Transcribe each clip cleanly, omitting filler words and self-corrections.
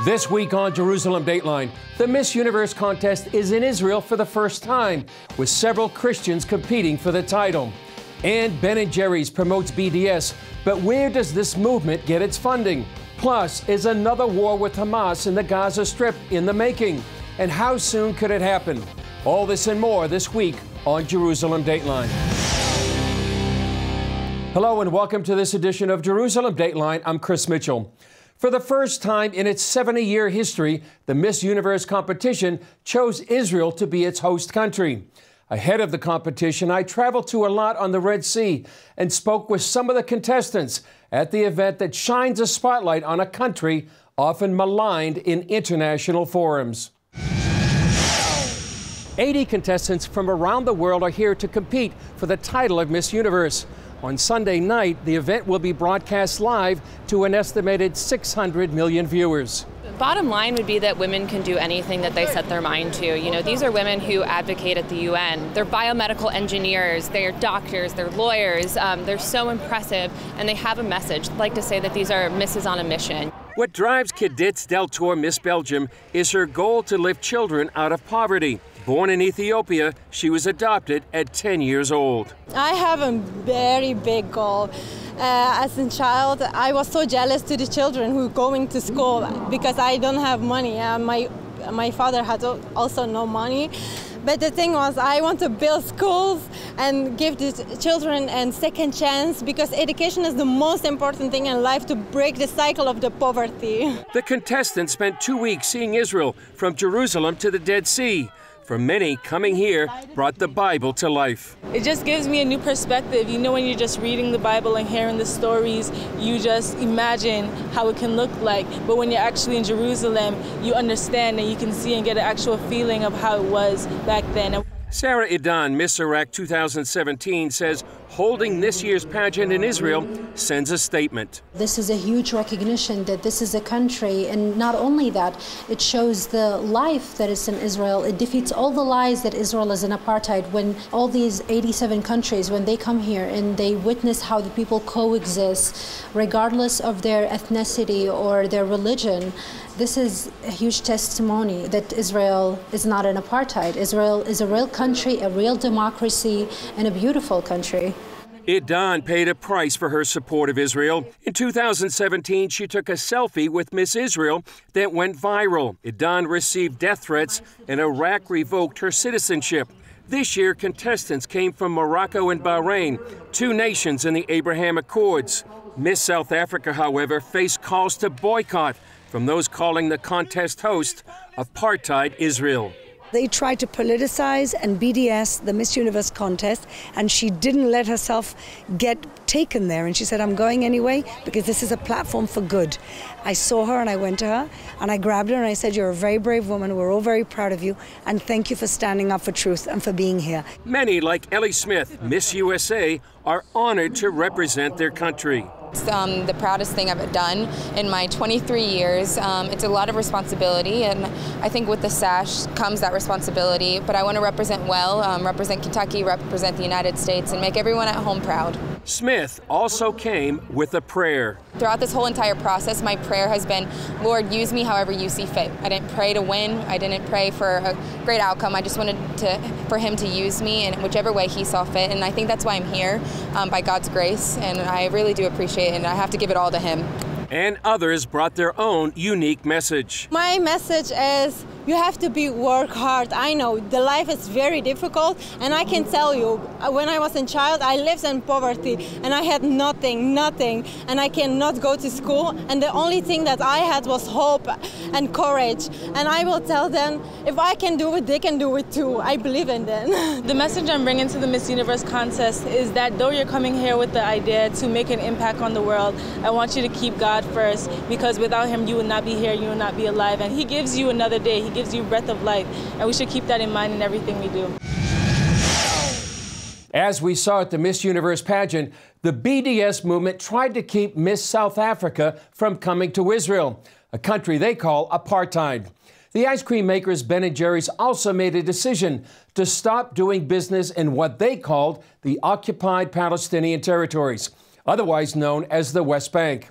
This week on Jerusalem Dateline, the Miss Universe contest is in Israel for the first time, with several Christians competing for the title. And Ben&Jerry's promotes BDS, but where does this movement get its funding? Plus, is another war with Hamas in the Gaza Strip in the making? And how soon could it happen? All this and more this week on Jerusalem Dateline. Hello and welcome to this edition of Jerusalem Dateline. I'm Chris Mitchell. For the first time in its 70-year history, the Miss Universe competition chose Israel to be its host country. Ahead of the competition, I traveled to Eilat on the Red Sea and spoke with some of the contestants at the event that shines a spotlight on a country often maligned in international forums. 80 contestants from around the world are here to compete for the title of Miss Universe. On Sunday night, the event will be broadcast live to an estimated 600 million viewers. Bottom line would be that women can do anything that they set their mind to. You know, these are women who advocate at the UN. They're biomedical engineers, they're doctors, they're lawyers. They're so impressive, and they have a message. I'd like to say that these are misses on a mission. What drives Cadets Deltour Miss Belgium is her goal to lift children out of poverty. Born in Ethiopia, she was adopted at 10 years old. I have a very big goal. As a child, I was so jealous to the children who are going to school because I don't have money. My father had also no money. But the thing was, I want to build schools and give the children a second chance because education is the most important thing in life to break the cycle of the poverty. The contestants spent 2 weeks seeing Israel from Jerusalem to the Dead Sea. For many, coming here brought the Bible to life. It just gives me a new perspective. You know, when you're just reading the Bible and hearing the stories, you just imagine how it can look like. But when you're actually in Jerusalem, you understand and you can see and get an actual feeling of how it was back then. Sarah Idan, Miss Iraq 2017, says holding this year's pageant in Israel sends a statement. This is a huge recognition that this is a country, and not only that, it shows the life that is in Israel. It defeats all the lies that Israel is an apartheid. When all these 87 countries, when they come here and they witness how the people coexist, regardless of their ethnicity or their religion, this is a huge testimony that Israel is not an apartheid. Israel is a real country, a real democracy, and a beautiful country. Idan paid a price for her support of Israel. In 2017, she took a selfie with Miss Israel that went viral. Idan received death threats, and Iraq revoked her citizenship. This year, contestants came from Morocco and Bahrain, two nations in the Abraham Accords. Miss South Africa, however, faced calls to boycott from those calling the contest host apartheid Israel. They tried to politicize and BDS the Miss Universe contest, and she didn't let herself get taken there. And she said, I'm going anyway because this is a platform for good. I saw her and I went to her and I grabbed her and I said, you're a very brave woman. We're all very proud of you. And thank you for standing up for truth and for being here. Many, like Ellie Smith, Miss USA, are honored to represent their country. It's the proudest thing I've done in my 23 years. It's a lot of responsibility, and I think with the sash comes that responsibility, but I want to represent well, represent Kentucky, represent the United States, and make everyone at home proud. Smith also came with a prayer. Throughout this whole entire process, my prayer has been, Lord, use me however you see fit. I didn't pray to win. I didn't pray for a great outcome. I just wanted for him to use me in whichever way he saw fit, and I think that's why I'm here, by God's grace, and I really do appreciate it, and I have to give it all to him. And others brought their own unique message. My message is you have to work hard. I know the life is very difficult, and I can tell you, when I was a child, I lived in poverty, and I had nothing, and I cannot go to school, and the only thing that I had was hope and courage. And I will tell them, if I can do it, they can do it too. I believe in them. The message I'm bringing to the Miss Universe contest is that though you're coming here with the idea to make an impact on the world, I want you to keep God first, because without him, you would not be here, you would not be alive. And he gives you another day. He gives you breath of life, and we should keep that in mind in everything we do. As we saw at the Miss Universe pageant, the BDS movement tried to keep Miss South Africa from coming to Israel, a country they call apartheid. The ice cream makers Ben&Jerry's also made a decision to stop doing business in what they called the occupied Palestinian territories, otherwise known as the West Bank.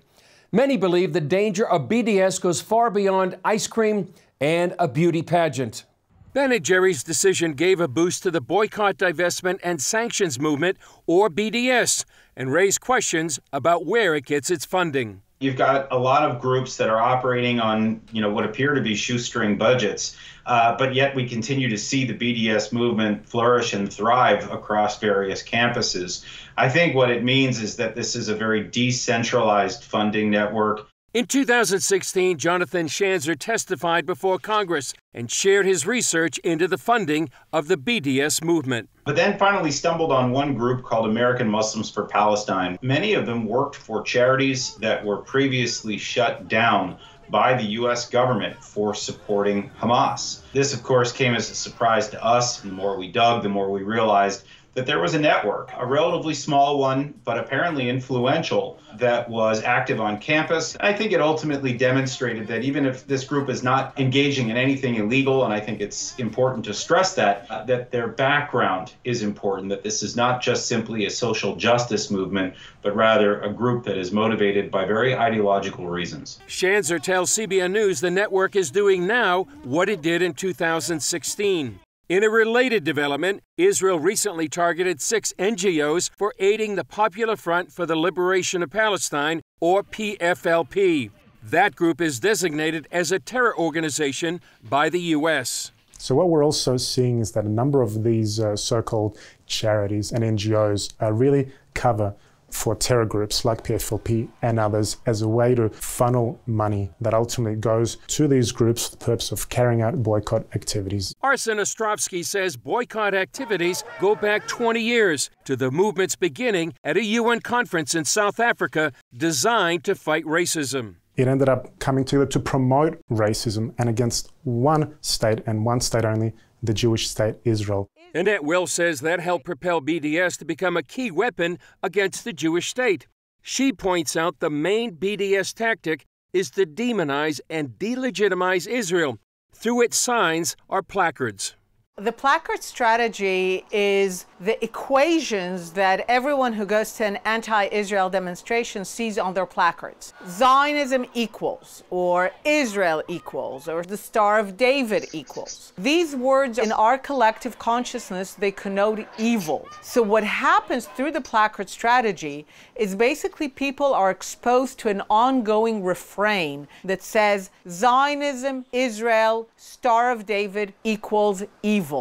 Many believe the danger of BDS goes far beyond ice cream and a beauty pageant. Ben&Jerry's decision gave a boost to the boycott, divestment, and sanctions movement, or BDS, and raised questions about where it gets its funding. You've got a lot of groups that are operating on, what appear to be shoestring budgets, but yet we continue to see the BDS movement flourish and thrive across various campuses. I think what it means is that this is a very decentralized funding network. In 2016, Jonathan Schanzer testified before Congress and shared his research into the funding of the BDS movement. But then finally stumbled on one group called American Muslims for Palestine. Many of them worked for charities that were previously shut down by the U.S. government for supporting Hamas. This, of course, came as a surprise to us. The more we dug, the more we realized that there was a network, a relatively small one, but apparently influential, that was active on campus. I think it ultimately demonstrated that even if this group is not engaging in anything illegal, and I think it's important to stress that, that their background is important, that this is not just simply a social justice movement, but rather a group that is motivated by very ideological reasons. Schanzer tells CBN News the network is doing now what it did in 2016. In a related development, Israel recently targeted 6 NGOs for aiding the Popular Front for the Liberation of Palestine, or PFLP. That group is designated as a terror organization by the U.S. So what we're also seeing is that a number of these so-called charities and NGOs really cover for terror groups like PFLP and others as a way to funnel money that ultimately goes to these groups for the purpose of carrying out boycott activities. Arsen Ostrovsky says boycott activities go back 20 years to the movement's beginning at a UN conference in South Africa designed to fight racism. It ended up coming together to promote racism and against one state and one state only, the Jewish state Israel. Annette Will says that helped propel BDS to become a key weapon against the Jewish state. She points out the main BDS tactic is to demonize and delegitimize Israel. Through its signs are placards. The placard strategy is the equations that everyone who goes to an anti-Israel demonstration sees on their placards. Zionism equals, or Israel equals, or the Star of David equals. These words in our collective consciousness, they connote evil. So what happens through the placard strategy is basically people are exposed to an ongoing refrain that says Zionism, Israel, Star of David equals evil.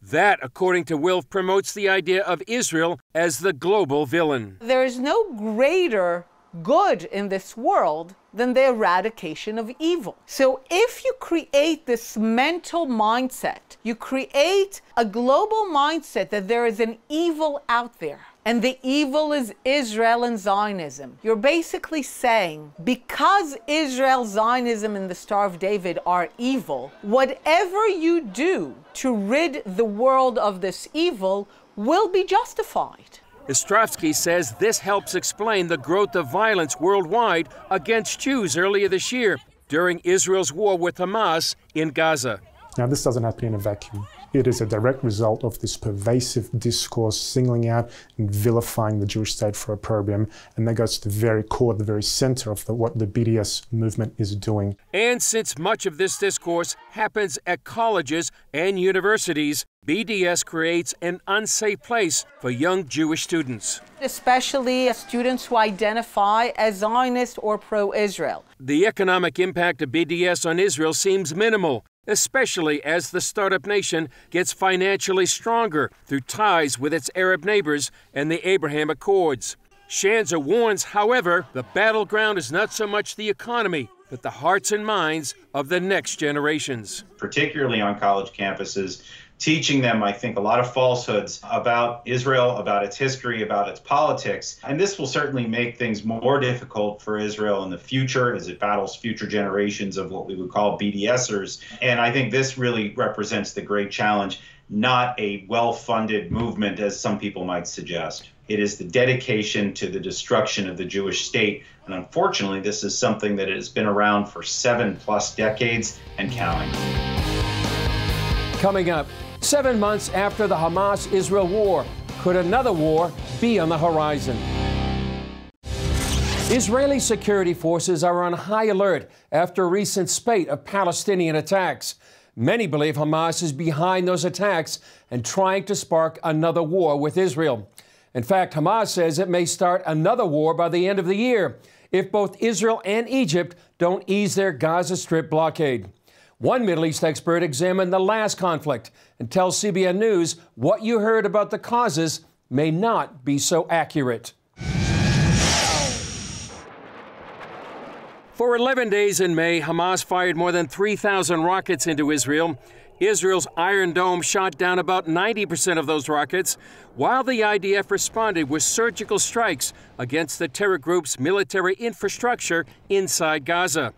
That, according to Wilf, promotes the idea of Israel as the global villain. There is no greater good in this world than the eradication of evil. So if you create this mental mindset, you create a global mindset that there is an evil out there, and the evil is Israel and Zionism. You're basically saying, because Israel, Zionism, and the Star of David are evil, whatever you do to rid the world of this evil will be justified. Ostrovsky says this helps explain the growth of violence worldwide against Jews earlier this year during Israel's war with Hamas in Gaza. Now, this doesn't happen in a vacuum. It is a direct result of this pervasive discourse singling out and vilifying the Jewish state for opprobrium, and that goes to the very core, the very center of what the BDS movement is doing. And since much of this discourse happens at colleges and universities, BDS creates an unsafe place for young Jewish students. Especially students who identify as Zionist or pro-Israel. The economic impact of BDS on Israel seems minimal, especially as the startup nation gets financially stronger through ties with its Arab neighbors and the Abraham Accords. Schanzer warns, however, the battleground is not so much the economy, but the hearts and minds of the next generations. Particularly on college campuses, teaching them, I think, a lot of falsehoods about Israel, about its history, about its politics. And this will certainly make things more difficult for Israel in the future as it battles future generations of what we would call BDSers. And I think this really represents the great challenge, not a well-funded movement, as some people might suggest. It is the dedication to the destruction of the Jewish state. And unfortunately, this is something that has been around for 7+ decades and counting. Coming up, 7 months after the Hamas-Israel war, could another war be on the horizon? Israeli security forces are on high alert after a recent spate of Palestinian attacks. Many believe Hamas is behind those attacks and trying to spark another war with Israel. In fact, Hamas says it may start another war by the end of the year if both Israel and Egypt don't ease their Gaza Strip blockade. One Middle East expert examined the last conflict and tells CBN News what you heard about the causes may not be so accurate. For 11 days in May, Hamas fired more than 3,000 rockets into Israel. Israel's Iron Dome shot down about 90% of those rockets, while the IDF responded with surgical strikes against the terror group's military infrastructure inside Gaza.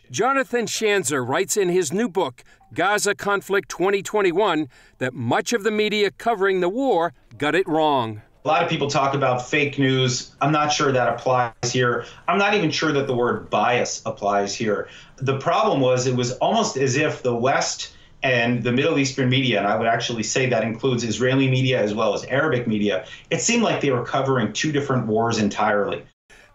Jonathan Schanzer writes in his new book, Gaza Conflict 2021, that much of the media covering the war got it wrong. A lot of people talk about fake news. I'm not sure that applies here. I'm not even sure that the word bias applies here. The problem was it was almost as if the West and the Middle Eastern media, and I would actually say that includes Israeli media as well as Arabic media, it seemed like they were covering two different wars entirely.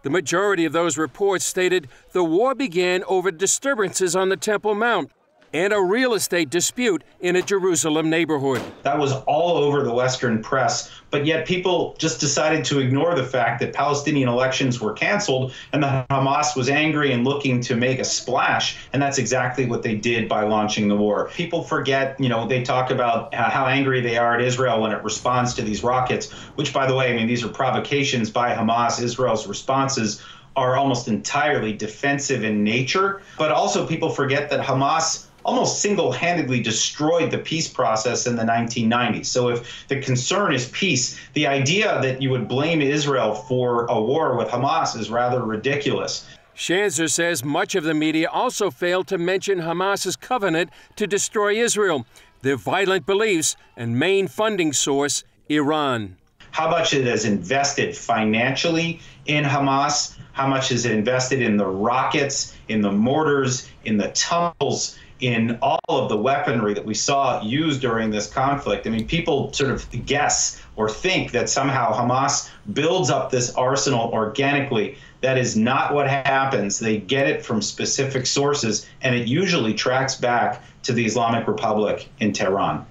The majority of those reports stated the war began over disturbances on the Temple Mount and a real estate dispute in a Jerusalem neighborhood. That was all over the Western press, but yet people just decided to ignore the fact that Palestinian elections were canceled and that Hamas was angry and looking to make a splash, and that's exactly what they did by launching the war. People forget, they talk about how angry they are at Israel when it responds to these rockets, which, by the way, these are provocations by Hamas. Israel's responses are almost entirely defensive in nature, but also people forget that Hamas almost single-handedly destroyed the peace process in the 1990s. So if the concern is peace, the idea that you would blame Israel for a war with Hamas is rather ridiculous. Schanzer says much of the media also failed to mention Hamas's covenant to destroy Israel, their violent beliefs, and main funding source, Iran. How much it has invested financially in Hamas, how much has it invested in the rockets, in the mortars, in the tunnels, in all of the weaponry that we saw used during this conflict. People sort of guess or think that somehow Hamas builds up this arsenal organically. That is not what happens. They get it from specific sources, and it usually tracks back to the Islamic Republic in Tehran.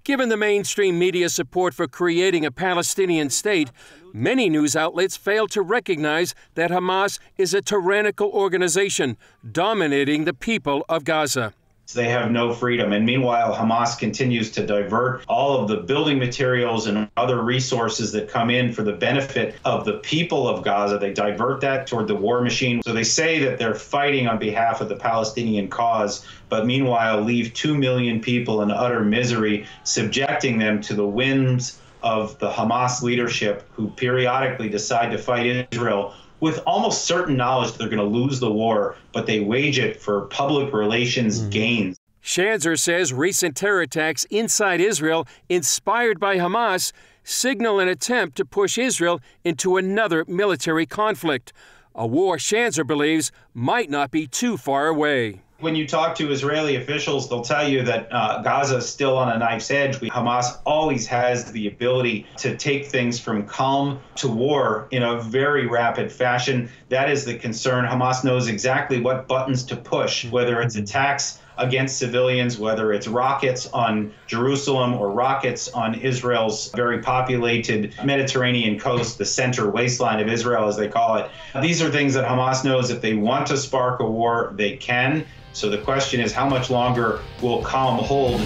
Given the mainstream media support for creating a Palestinian state, many news outlets fail to recognize that Hamas is a tyrannical organization dominating the people of Gaza. They have no freedom. And meanwhile, Hamas continues to divert all of the building materials and other resources that come in for the benefit of the people of Gaza. They divert that toward the war machine. So they say that they're fighting on behalf of the Palestinian cause, but meanwhile leave 2 million people in utter misery, subjecting them to the whims of the Hamas leadership, who periodically decide to fight Israel with almost certain knowledge that they're going to lose the war, but they wage it for public relations gains. Schanzer says recent terror attacks inside Israel, inspired by Hamas, signal an attempt to push Israel into another military conflict, a war Schanzer believes might not be too far away. When you talk to Israeli officials, they'll tell you that Gaza is still on a knife's edge. Hamas always has the ability to take things from calm to war in a very rapid fashion. That is the concern. Hamas knows exactly what buttons to push, whether it's attacks against civilians, whether it's rockets on Jerusalem or rockets on Israel's very populated Mediterranean coast, the center waistline of Israel, as they call it. These are things that Hamas knows if they want to spark a war, they can. So the question is, how much longer will calm hold?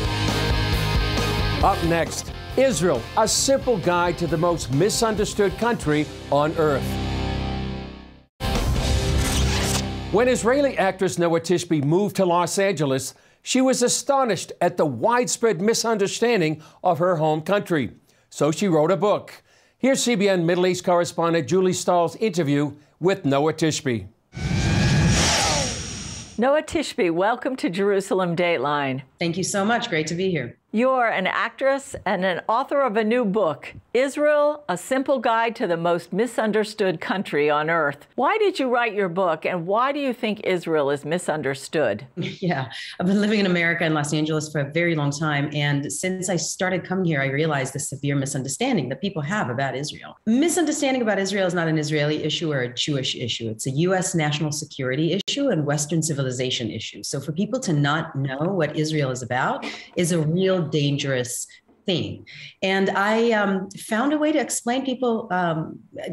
Up next, Israel, a simple guide to the most misunderstood country on earth. When Israeli actress Noah Tishby moved to Los Angeles, she was astonished at the widespread misunderstanding of her home country. So she wrote a book. Here's CBN Middle East correspondent Julie Stahl's interview with Noah Tishby. Noah Tishby, welcome to Jerusalem Dateline. Thank you so much. Great to be here. You're an actress and an author of a new book, Israel, A Simple Guide to the Most Misunderstood Country on Earth. Why did you write your book, and why do you think Israel is misunderstood? Yeah, I've been living in America in Los Angeles for a very long time, and since I started coming here, I realized the severe misunderstanding that people have about Israel. Misunderstanding about Israel is not an Israeli issue or a Jewish issue. It's a U.S. national security issue and Western civilization issue. So for people to not know what Israel is about is a real dangerous thing. And I found a way to explain people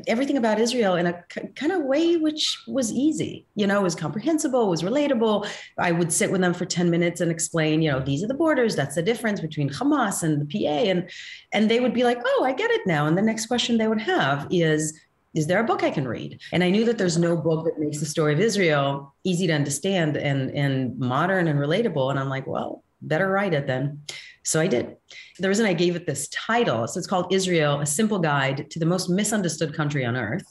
everything about Israel in a kind of way which was easy. You know, it was comprehensible, it was relatable. I would sit with them for 10 minutes and explain, you know, these are the borders, that's the difference between Hamas and the PA. And they would be like, oh, I get it now. And the next question they would have is there a book I can read? And I knew that there's no book that makes the story of Israel easy to understand and modern and relatable. And I'm like, well, better write it then. So I did. The reason I gave it this title, so it's called Israel, A Simple Guide to the Most Misunderstood Country on Earth.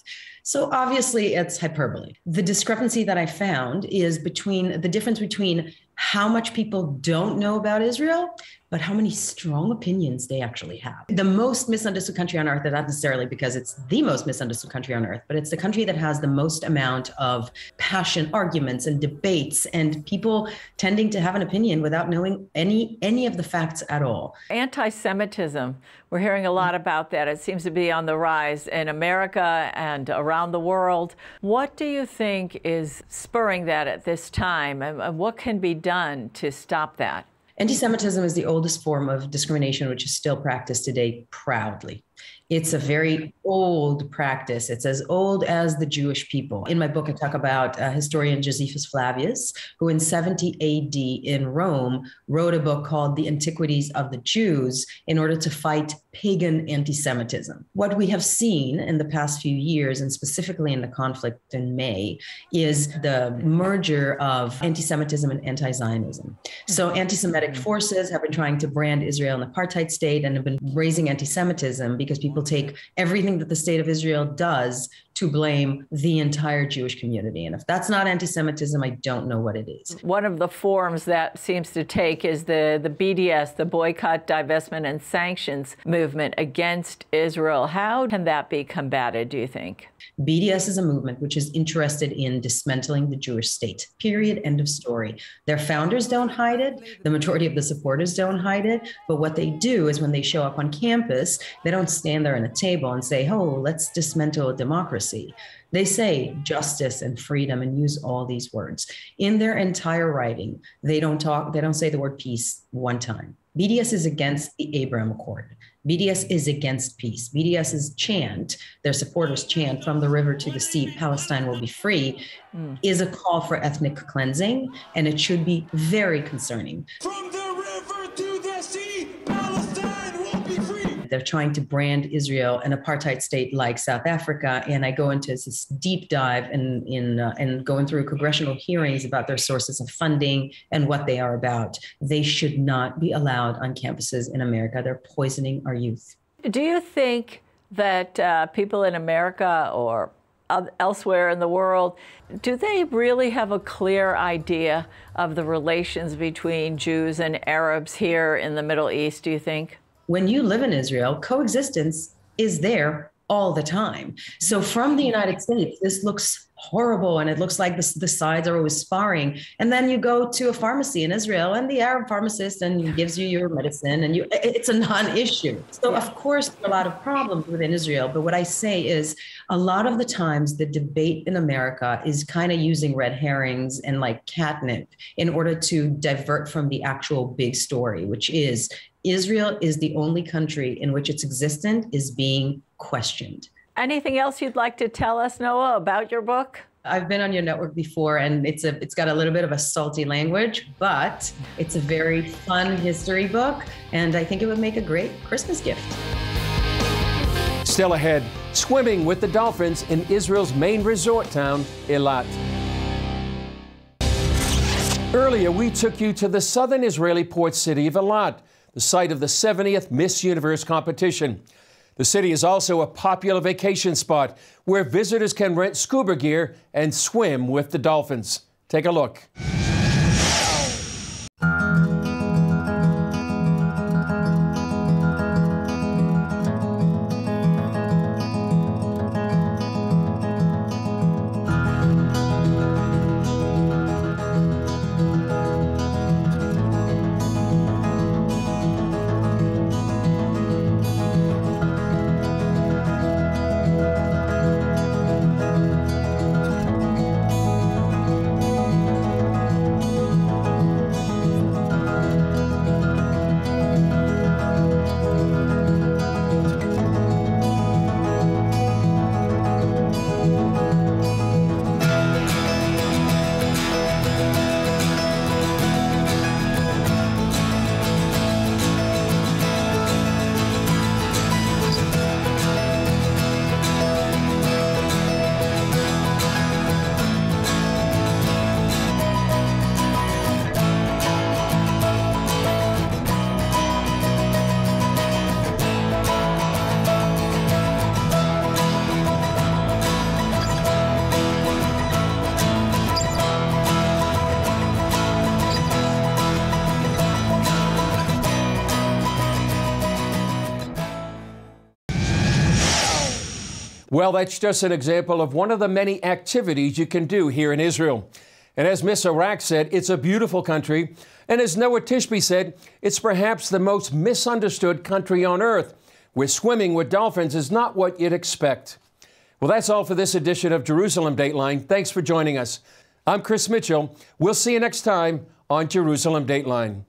So obviously it's hyperbole. The discrepancy that I found is between the difference between how much people don't know about Israel, but how many strong opinions they actually have. The most misunderstood country on earth, not necessarily because it's the most misunderstood country on earth, but it's the country that has the most amount of passion, arguments, and debates, and people tending to have an opinion without knowing any of the facts at all. Anti-Semitism, we're hearing a lot about that. It seems to be on the rise in America and around the world. What do you think is spurring that at this time, and what can be done to stop that? Anti-Semitism is the oldest form of discrimination, which is still practiced today proudly. It's a very old practice. It's as old as the Jewish people. In my book, I talk about historian Josephus Flavius, who in 70 AD in Rome wrote a book called The Antiquities of the Jews in order to fight pagan anti-Semitism. What we have seen in the past few years, and specifically in the conflict in May, is the merger of anti-Semitism and anti-Zionism. So anti-Semitic forces have been trying to brand Israel an apartheid state and have been raising anti-Semitism because people take everything that the state of Israel does to blame the entire Jewish community. And if that's not anti-Semitism, I don't know what it is. One of the forms that seems to take is the BDS, the Boycott, Divestment, and Sanctions movement against Israel. How can that be combated, do you think? BDS is a movement which is interested in dismantling the Jewish state, period, end of story. Their founders don't hide it. The majority of the supporters don't hide it. But what they do is when they show up on campus, they don't stand there at a table and say, oh, let's dismantle democracy. They say justice and freedom and use all these words. In their entire writing, they don't say the word peace one time. BDS is against the Abraham Accord. BDS is against peace. BDS's chant, their supporters chant, from the river to the sea, Palestine will be free, is a call for ethnic cleansing, and it should be very concerning. From the river to the sea, Palestine will be free. They're trying to brand Israel an apartheid state like South Africa, and I go into this deep dive in going through congressional hearings about their sources of funding and what they are about. They should not be allowed on campuses in America. They're poisoning our youth. Do you think that people in America or elsewhere in the world, do they really have a clear idea of the relations between Jews and Arabs here in the Middle East, do you think? When you live in Israel, coexistence is there all the time. So from the United States, this looks horrible and it looks like the sides are always sparring. And then you go to a pharmacy in Israel and the Arab pharmacist and gives you your medicine and it's a non-issue. So of course, there are a lot of problems within Israel. But what I say is a lot of the times the debate in America is kind of using red herrings and like catnip in order to divert from the actual big story, which is Israel is the only country in which its existence is being questioned. Anything else you'd like to tell us, Noah, about your book? I've been on your network before, and it's got a little bit of a salty language, but it's a very fun history book, and I think it would make a great Christmas gift. Still ahead, swimming with the dolphins in Israel's main resort town, Eilat. Earlier, we took you to the southern Israeli port city of Eilat, the site of the 70th Miss Universe competition. The city is also a popular vacation spot where visitors can rent scuba gear and swim with the dolphins. Take a look. Well, that's just an example of one of the many activities you can do here in Israel. And as Miss Iraq said, it's a beautiful country. And as Noah Tishby said, it's perhaps the most misunderstood country on earth, where swimming with dolphins is not what you'd expect. Well, that's all for this edition of Jerusalem Dateline. Thanks for joining us. I'm Chris Mitchell. We'll see you next time on Jerusalem Dateline.